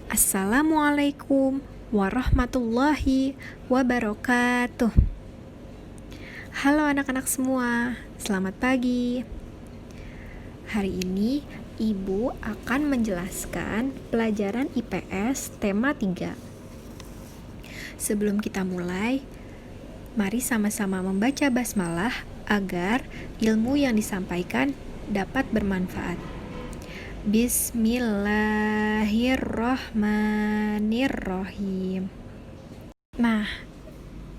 Assalamualaikum warahmatullahi wabarakatuh. Halo anak-anak semua, selamat pagi. Hari ini Ibu akan menjelaskan pelajaran IPS tema 3. Sebelum kita mulai, mari sama-sama membaca basmalah agar ilmu yang disampaikan dapat bermanfaat. Bismillahirrahmanirrahim. Nah,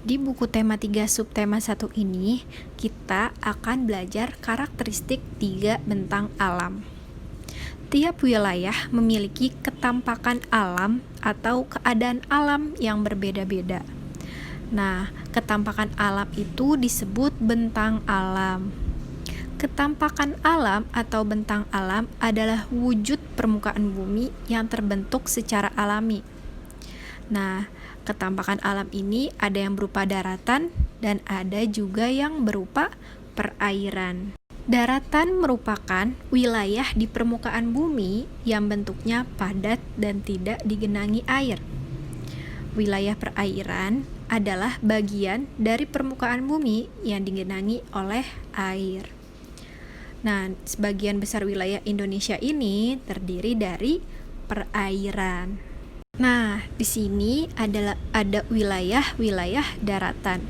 di buku tema 3 subtema 1 ini kita akan belajar karakteristik 3 bentang alam. Tiap wilayah memiliki ketampakan alam atau keadaan alam yang berbeda-beda. Nah, ketampakan alam itu disebut bentang alam. Ketampakan alam atau bentang alam adalah wujud permukaan bumi yang terbentuk secara alami. Nah, ketampakan alam ini ada yang berupa daratan dan ada juga yang berupa perairan. Daratan merupakan wilayah di permukaan bumi yang bentuknya padat dan tidak digenangi air. Wilayah perairan adalah bagian dari permukaan bumi yang digenangi oleh air. Nah, sebagian besar wilayah Indonesia ini terdiri dari perairan. Nah, di sini ada wilayah-wilayah daratan.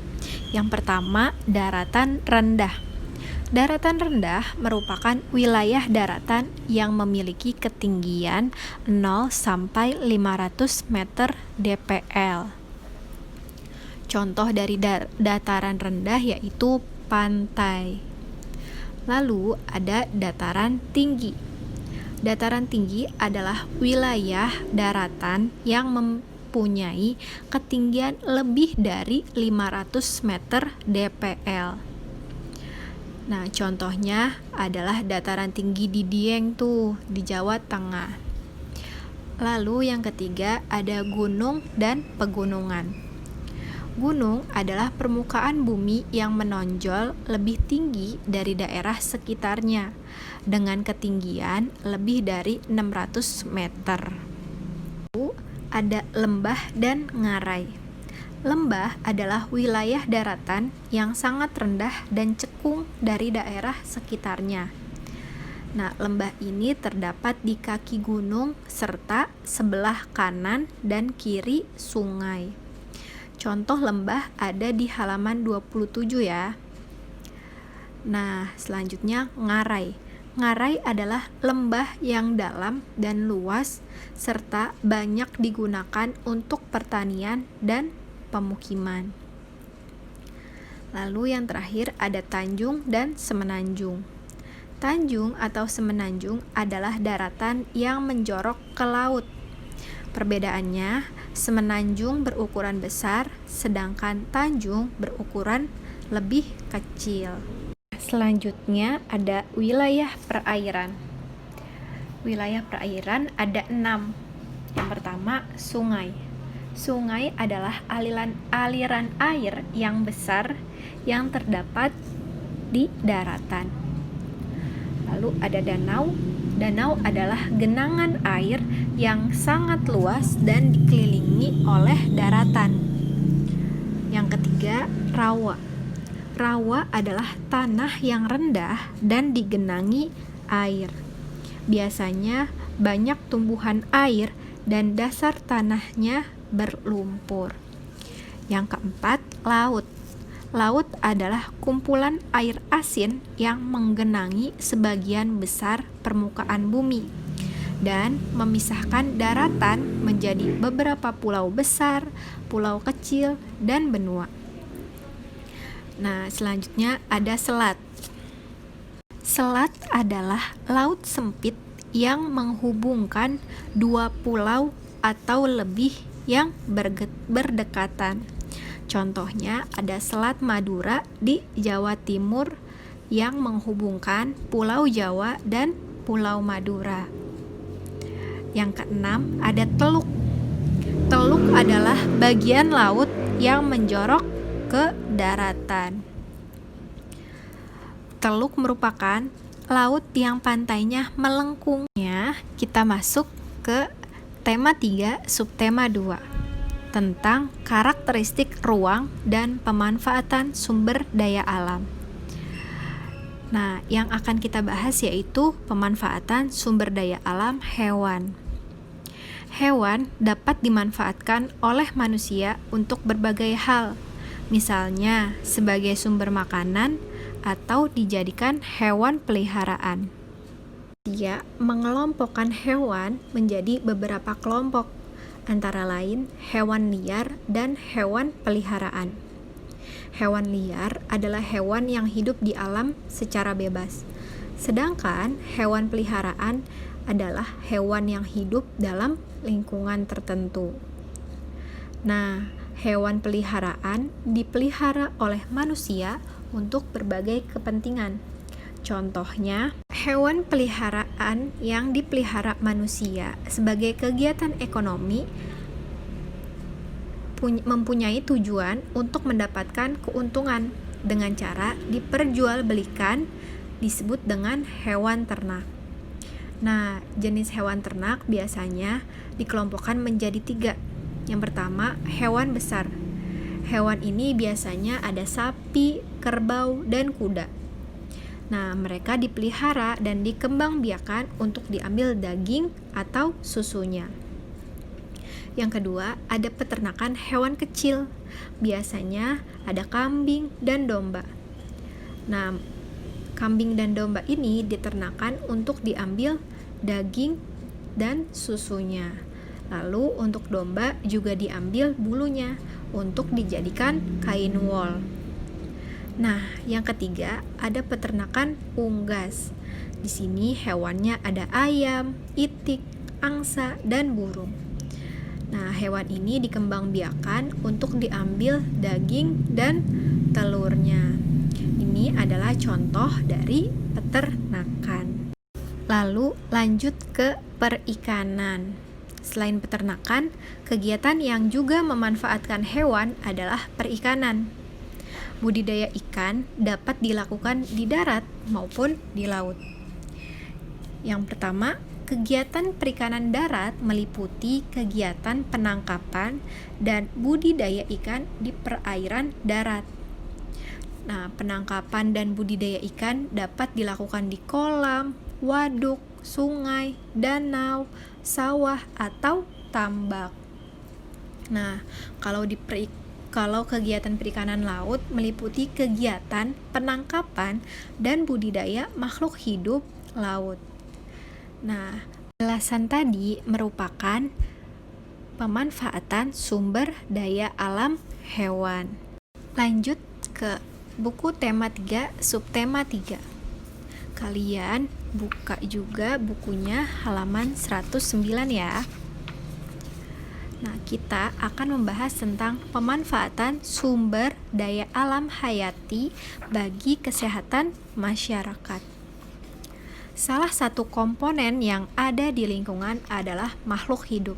Yang pertama, daratan rendah. Daratan rendah merupakan wilayah daratan yang memiliki ketinggian 0 sampai 500 meter dpl. Contoh dari dataran rendah yaitu pantai. Lalu ada dataran tinggi. Dataran tinggi adalah wilayah daratan yang mempunyai ketinggian lebih dari 500 meter dpl. Nah, contohnya adalah dataran tinggi di Dieng tuh, di Jawa Tengah. Lalu yang ketiga ada gunung dan pegunungan. Gunung adalah permukaan bumi yang menonjol lebih tinggi dari daerah sekitarnya dengan ketinggian lebih dari 600 meter. Lalu ada lembah dan ngarai. Lembah adalah wilayah daratan yang sangat rendah dan cekung dari daerah sekitarnya. Nah, lembah ini terdapat di kaki gunung serta sebelah kanan dan kiri sungai. Contoh lembah ada di halaman 27 ya. Nah, selanjutnya ngarai. Ngarai adalah lembah yang dalam dan luas serta banyak digunakan untuk pertanian dan pemukiman. Lalu yang terakhir ada tanjung dan semenanjung. Tanjung atau semenanjung adalah daratan yang menjorok ke laut. Perbedaannya, semenanjung berukuran besar, sedangkan tanjung berukuran lebih kecil. Selanjutnya ada wilayah perairan. Wilayah perairan ada 6. Yang pertama, sungai. Sungai adalah aliran air yang besar yang terdapat di daratan. Lalu ada danau. Danau adalah genangan air yang sangat luas dan dikelilingi oleh daratan. Yang ketiga, rawa. Rawa adalah tanah yang rendah dan digenangi air. Biasanya banyak tumbuhan air dan dasar tanahnya berlumpur. Yang keempat, laut. Laut adalah kumpulan air asin yang menggenangi sebagian besar permukaan bumi dan memisahkan daratan menjadi beberapa pulau besar, pulau kecil, dan benua. Nah, selanjutnya ada selat. Selat adalah laut sempit yang menghubungkan dua pulau atau lebih yang berdekatan. Contohnya ada Selat Madura di Jawa Timur yang menghubungkan Pulau Jawa dan Pulau Madura. Yang keenam ada teluk. Teluk adalah bagian laut yang menjorok ke daratan. Teluk merupakan laut yang pantainya melengkung. Kita masuk ke Tema 3, subtema 2, tentang karakteristik ruang dan pemanfaatan sumber daya alam. Nah, yang akan kita bahas yaitu pemanfaatan sumber daya alam hewan. Hewan dapat dimanfaatkan oleh manusia untuk berbagai hal, misalnya sebagai sumber makanan atau dijadikan hewan peliharaan. Dia mengelompokkan hewan menjadi beberapa kelompok, antara lain hewan liar dan hewan peliharaan. Hewan liar adalah hewan yang hidup di alam secara bebas, sedangkan hewan peliharaan adalah hewan yang hidup dalam lingkungan tertentu. Nah, hewan peliharaan dipelihara oleh manusia untuk berbagai kepentingan. Contohnya, hewan peliharaan yang dipelihara manusia sebagai kegiatan ekonomi mempunyai tujuan untuk mendapatkan keuntungan dengan cara diperjualbelikan, disebut dengan hewan ternak. Nah, jenis hewan ternak biasanya dikelompokkan menjadi 3. Yang pertama, hewan besar. Hewan ini biasanya ada sapi, kerbau, dan kuda. Nah, mereka dipelihara dan dikembangbiakan untuk diambil daging atau susunya. Yang kedua, ada peternakan hewan kecil. Biasanya ada kambing dan domba. Nah, kambing dan domba ini diternakan untuk diambil daging dan susunya. Lalu untuk domba juga diambil bulunya untuk dijadikan kain wol. Nah, yang ketiga ada peternakan unggas. Di sini hewannya ada ayam, itik, angsa, dan burung. Nah, hewan ini dikembangbiakan untuk diambil daging dan telurnya. Ini adalah contoh dari peternakan. Lalu lanjut ke perikanan. Selain peternakan, kegiatan yang juga memanfaatkan hewan adalah perikanan. Budidaya ikan dapat dilakukan di darat maupun di laut. Yang pertama, kegiatan perikanan darat meliputi kegiatan penangkapan dan budidaya ikan di perairan darat. Nah, penangkapan dan budidaya ikan dapat dilakukan di kolam, waduk, sungai, danau, sawah, atau tambak. Nah, kalau kegiatan perikanan laut meliputi kegiatan penangkapan dan budidaya makhluk hidup laut. Nah, penjelasan tadi merupakan pemanfaatan sumber daya alam hewan. Lanjut ke buku tema 3, subtema 3. Kalian buka juga bukunya halaman 109 ya. Nah, kita akan membahas tentang pemanfaatan sumber daya alam hayati bagi kesehatan masyarakat. Salah satu komponen yang ada di lingkungan adalah makhluk hidup.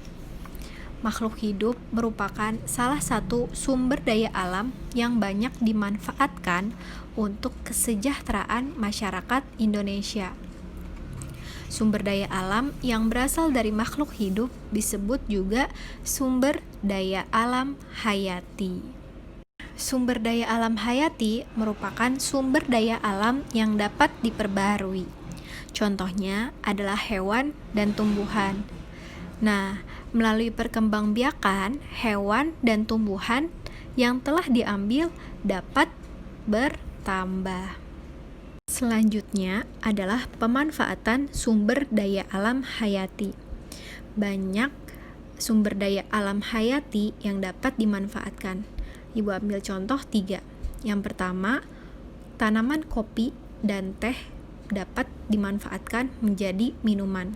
Makhluk hidup merupakan salah satu sumber daya alam yang banyak dimanfaatkan untuk kesejahteraan masyarakat Indonesia. Sumber daya alam yang berasal dari makhluk hidup disebut juga sumber daya alam hayati. Sumber daya alam hayati merupakan sumber daya alam yang dapat diperbaharui. Contohnya adalah hewan dan tumbuhan. Nah, melalui perkembangbiakan, hewan dan tumbuhan yang telah diambil dapat bertambah. Selanjutnya adalah pemanfaatan sumber daya alam hayati. Banyak sumber daya alam hayati yang dapat dimanfaatkan. Ibu ambil contoh 3. Yang pertama, tanaman kopi dan teh dapat dimanfaatkan menjadi minuman.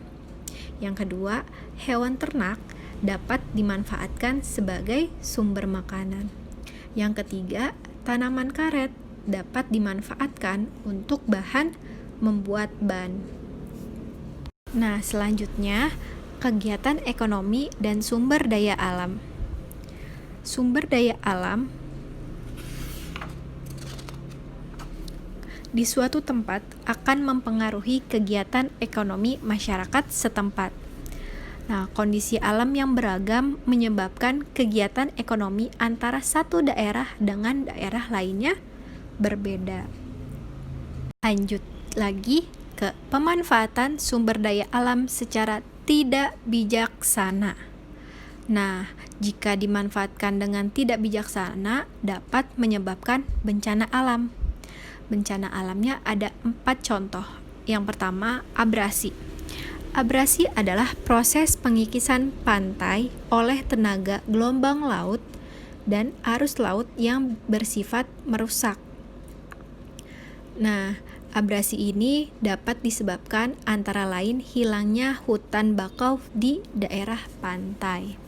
Yang kedua, hewan ternak dapat dimanfaatkan sebagai sumber makanan. Yang ketiga, tanaman karet dapat dimanfaatkan untuk bahan membuat ban. Nah, selanjutnya kegiatan ekonomi dan sumber daya alam. Sumber daya alam di suatu tempat akan mempengaruhi kegiatan ekonomi masyarakat setempat. Nah, kondisi alam yang beragam menyebabkan kegiatan ekonomi antara satu daerah dengan daerah lainnya berbeda. Lanjut lagi ke pemanfaatan sumber daya alam secara tidak bijaksana. Nah, jika dimanfaatkan dengan tidak bijaksana, dapat menyebabkan bencana alam. Bencana alamnya ada 4 contoh. Yang pertama, abrasi. Abrasi adalah proses pengikisan pantai oleh tenaga gelombang laut dan arus laut yang bersifat merusak. Nah, abrasi ini dapat disebabkan antara lain hilangnya hutan bakau di daerah pantai.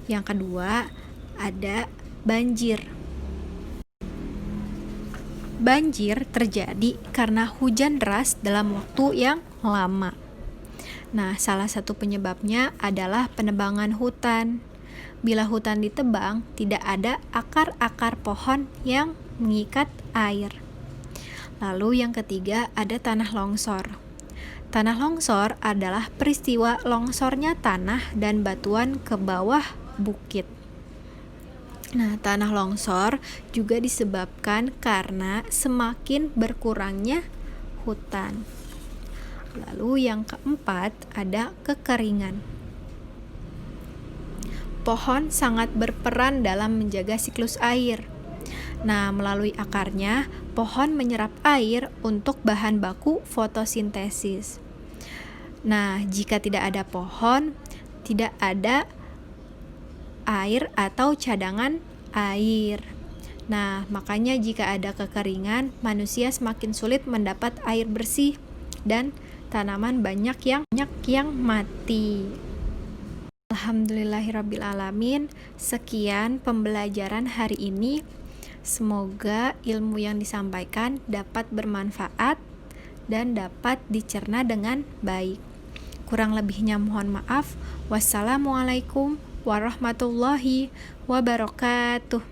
Yang kedua, ada banjir. Banjir terjadi karena hujan deras dalam waktu yang lama. Nah, salah satu penyebabnya adalah penebangan hutan. Bila hutan ditebang, tidak ada akar-akar pohon yang mengikat air. Lalu yang ketiga ada tanah longsor. Tanah longsor adalah peristiwa longsornya tanah dan batuan ke bawah bukit. Nah, tanah longsor juga disebabkan karena semakin berkurangnya hutan. Lalu yang keempat ada kekeringan. Pohon sangat berperan dalam menjaga siklus air. Nah, melalui akarnya, pohon menyerap air untuk bahan baku fotosintesis. Nah, jika tidak ada pohon, tidak ada air atau cadangan air. Nah, makanya jika ada kekeringan, manusia semakin sulit mendapat air bersih dan tanaman banyak yang mati. Alhamdulillahirrabbilalamin. Sekian pembelajaran hari ini. Semoga ilmu yang disampaikan dapat bermanfaat dan dapat dicerna dengan baik. Kurang lebihnya mohon maaf. Wassalamualaikum warahmatullahi wabarakatuh.